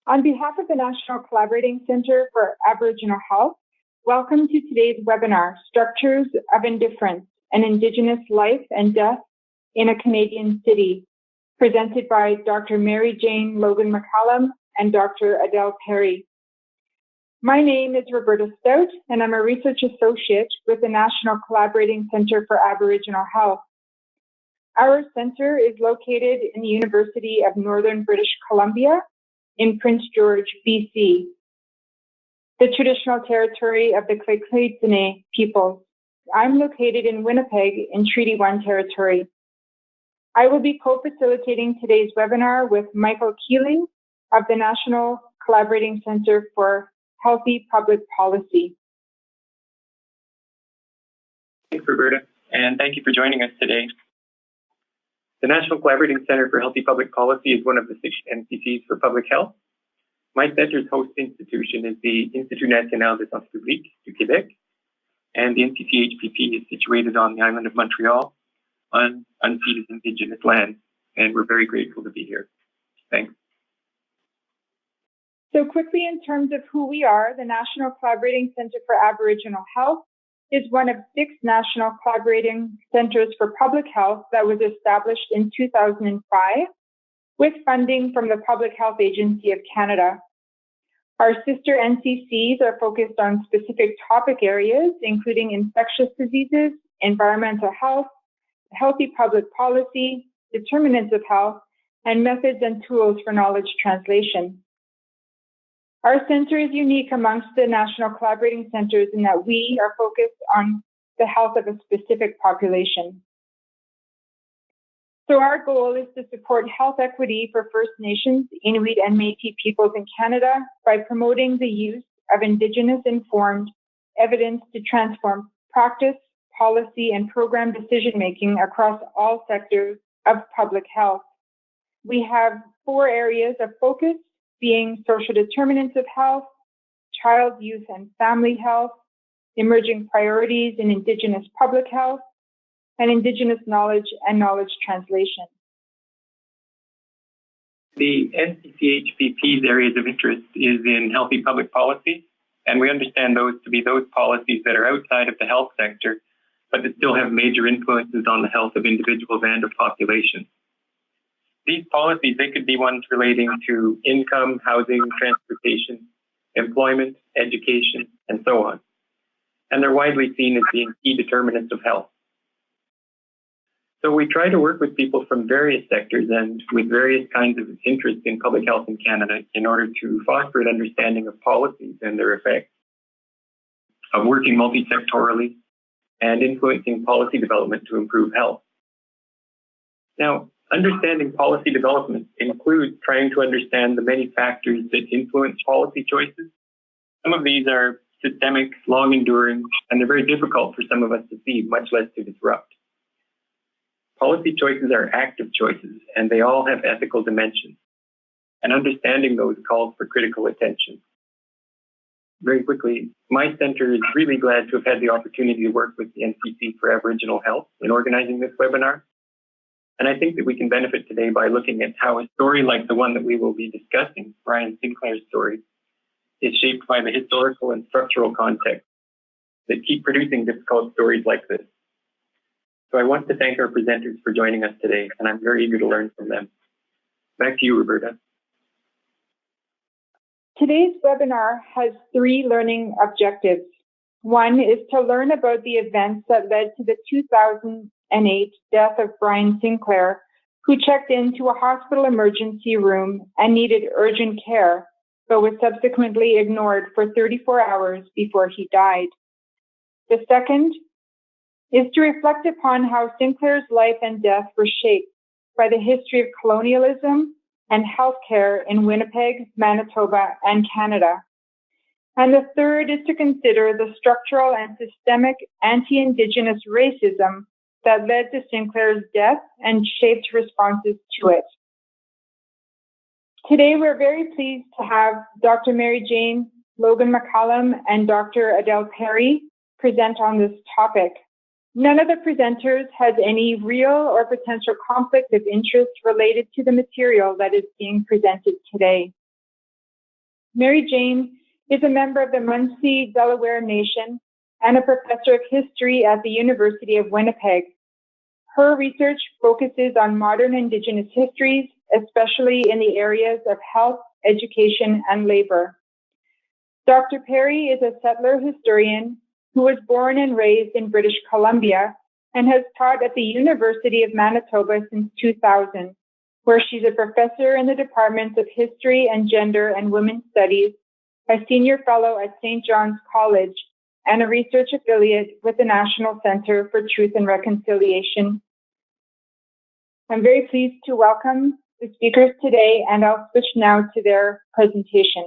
On behalf of the National Collaborating Centre for Aboriginal Health, welcome to today's webinar, Structures of Indifference, an Indigenous Life and Death in a Canadian City, presented by Dr. Mary Jane Logan McCallum and Dr. Adele Perry. My name is Roberta Stout, and I'm a research associate with the National Collaborating Centre for Aboriginal Health. Our centre is located in the University of Northern British Columbia in Prince George, BC, the traditional territory of the Tsuut'ina peoples. I'm located in Winnipeg in Treaty 1 territory. I will be co-facilitating today's webinar with Michael Keeling of the National Collaborating Centre for Healthy Public Policy. Thanks, Roberta, and thank you for joining us today. The National Collaborating Centre for Healthy Public Policy is one of the 6 NCCs for public health. My centre's host institution is the Institut National des Sciences Publiques du Québec, and the NCCHPP is situated on the island of Montreal on unceded Indigenous land, and we're very grateful to be here. Thanks. So quickly, in terms of who we are, the National Collaborating Centre for Aboriginal Health is one of 6 national collaborating centres for public health that was established in 2005 with funding from the Public Health Agency of Canada. Our sister NCCs are focused on specific topic areas, including infectious diseases, environmental health, healthy public policy, determinants of health, and methods and tools for knowledge translation. Our centre is unique amongst the national collaborating centres in that we are focused on the health of a specific population. So our goal is to support health equity for First Nations, Inuit, and Métis peoples in Canada by promoting the use of Indigenous-informed evidence to transform practice, policy, and program decision-making across all sectors of public health. We have 4 areas of focus, being social determinants of health, child, youth, and family health, emerging priorities in Indigenous public health, and Indigenous knowledge and knowledge translation. The NCCHPP's areas of interest is in healthy public policy, and we understand those to be those policies that are outside of the health sector, but that still have major influences on the health of individuals and of populations. These policies, they could be ones relating to income, housing, transportation, employment, education, and so on. And they're widely seen as being key determinants of health. So we try to work with people from various sectors and with various kinds of interest in public health in Canada in order to foster an understanding of policies and their effects, of working multi-sectorally, and influencing policy development to improve health. Now, understanding policy development includes trying to understand the many factors that influence policy choices. Some of these are systemic, long-enduring, and they're very difficult for some of us to see, much less to disrupt. Policy choices are active choices, and they all have ethical dimensions. And understanding those calls for critical attention. Very quickly, my centre is really glad to have had the opportunity to work with the NCC for Aboriginal Health in organizing this webinar. And I think that we can benefit today by looking at how a story like the one that we will be discussing, Brian Sinclair's story, is shaped by the historical and structural context that keep producing difficult stories like this. So I want to thank our presenters for joining us today, and I'm very eager to learn from them. Back to you, Roberta. Today's webinar has 3 learning objectives. One is to learn about the events that led to the 2008 death of Brian Sinclair, who checked into a hospital emergency room and needed urgent care, but was subsequently ignored for 34 hours before he died. The second is to reflect upon how Sinclair's life and death were shaped by the history of colonialism and healthcare in Winnipeg, Manitoba, and Canada. And the third is to consider the structural and systemic anti-Indigenous racism that led to Sinclair's death and shaped responses to it. Today, we're very pleased to have Dr. Mary Jane Logan McCallum and Dr. Adele Perry present on this topic. None of the presenters has any real or potential conflict of interest related to the material that is being presented today. Mary Jane is a member of the Munsee Delaware Nation and a professor of history at the University of Winnipeg. Her research focuses on modern Indigenous histories, especially in the areas of health, education, and labor. Dr. Perry is a settler historian who was born and raised in British Columbia and has taught at the University of Manitoba since 2000, where she's a professor in the Departments of History and Gender and Women's Studies, a senior fellow at St. John's College, and a research affiliate with the National Center for Truth and Reconciliation. I'm very pleased to welcome the speakers today, and I'll switch now to their presentation.